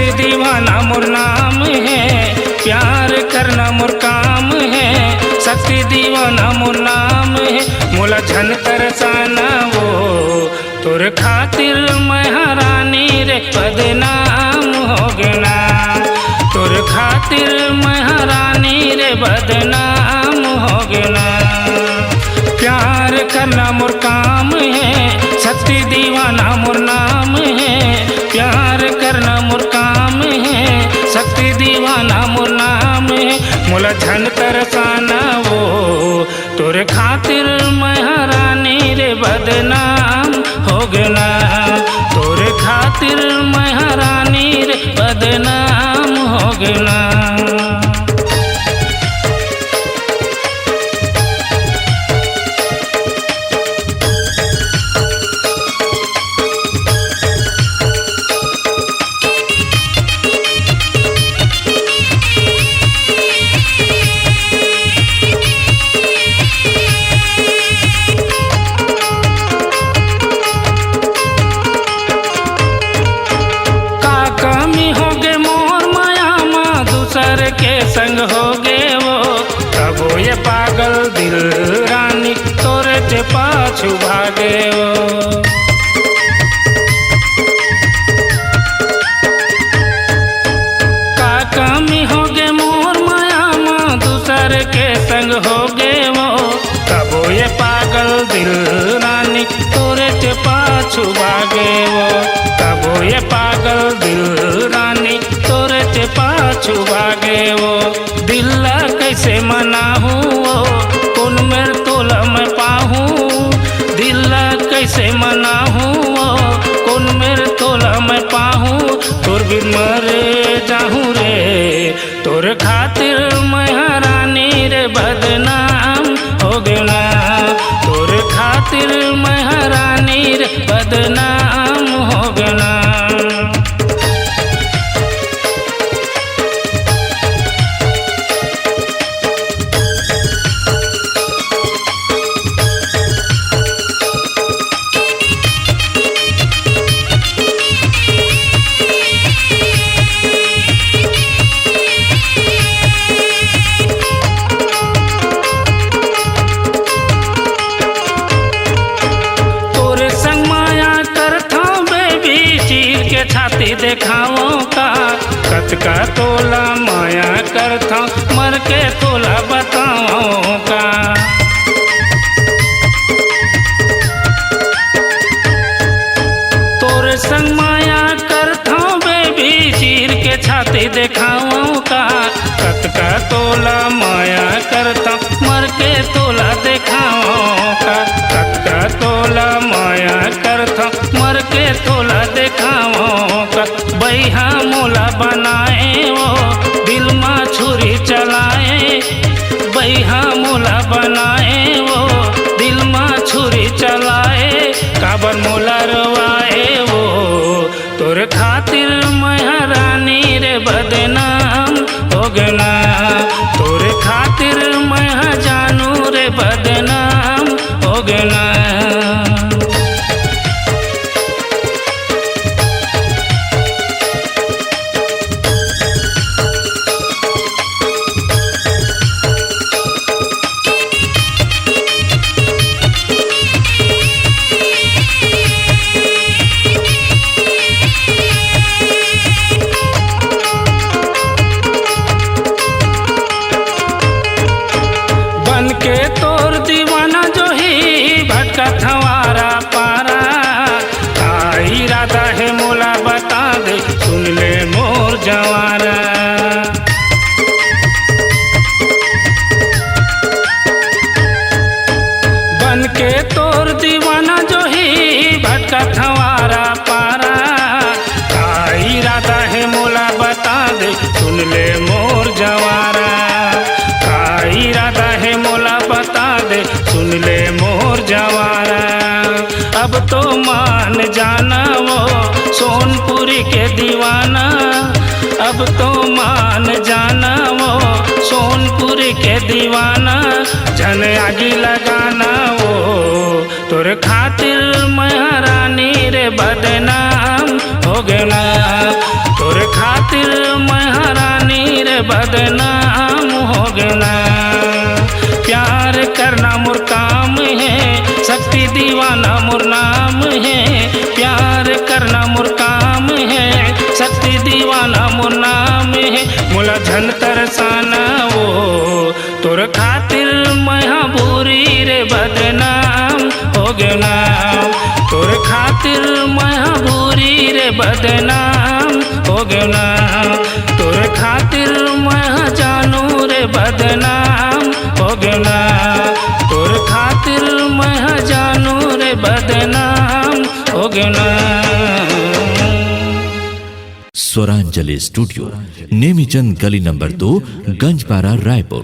शक्ति दीवाना मोर नाम है, प्यार करना मोर काम है। शक्ति दीवाना मोर नाम है, मोला झन तरसाना वो तोर खातिर महारानी रे बदनाम हो गना। तोर खातिर महारानी रे बदनाम हो गना। प्यार करना मोर काम है, शक्ति दीवाना मोर नाम है। प्यार करना मोर काम है, शक्ति दीवाना मोर नाम है। मोला झन तरसाना वो तोरे खातिर महारानी रे बदनाम हो गना। तोरे खातिर महारानी रे बदनाम हो गना। के संग हो गे वो तबो ये पागल दिल रानी तोरे ते पाछू भागे वो। का कमी हो गे मोर माया माँ दूसर के संग हो गे वो तबो ये पागल दिल रानी तोरे ते पाछू भागे वो। तबो ये पागल दिल रानी तोरे ते पाछू भागे वो। दिल कैसे मनाहूँ वो कौन मेरे तोला मैं पाहूँ। दिल कैसे मनाहूँ वो कौन मेरे तोला मैं पाहूँ। तोर बिन मरे जाहूँ रे तोर खातिर महारानी रे बदनाम हो गना। तोर खातिर महारानी रे बदनाम हो गना। छाती देखाओ का कत का तोला माया करता मर के तोला बताओ का। तोरे संग माया करता बेबी चीर के छाती देखाओ का कत का तोला माया करता मर के तोला देखाओ का। कत का तोला माया करता मर के तोला देखाओ का। बैहा मोला बनाए वो दिल में छुरी चलाए। बैहा मोला बनाए वो दिल में छुरी चलाए। काबर मोला रवाए वो तोर खातिर महारानी रे बदनाम हो गना। तोर खातिर महा जानू रे बदनाम हो गना। के तोर दीवाना जो ही भटका थवारा पारा। का इरादा है मोला बता दे सुन ले मोर जवारा। बन के तोर दीवाना जो ही भटका थवारा पारा। का इरादा है मोला बता दे सुन ले मोर जवारा। का इरादा है मोला बता दे सुन ले मोर जवारा। अब तो मान जाना वो सोनपुरी के दीवाना। अब तो मान जाना वो सोनपुरी के दीवाना। जन आगी लगाना वो तोर खातिर महारानी रे बदनाम हो गना। तोर खातिर खातिर महारानी रे बदनाम हो गना। प्यार करना मोर काम है, शक्ति दीवाना मोर नाम है। प्यार करना मोर काम है, शक्ति दीवाना मोर नाम है। मोला झन तरसाना वो तोर खातिर मैं बुरी रे बदनाम हो गना। तोर खातिर मैं बुरी रे बदनाम हो गना। तोर खातिर मैं जानू रे बदनाम हो गना। तोर खातिर मैं जानू रे बदनाम हो गना। स्वरांजलि स्टूडियो, नेमीचंद गली नंबर 2, गंजपारा, रायपुर।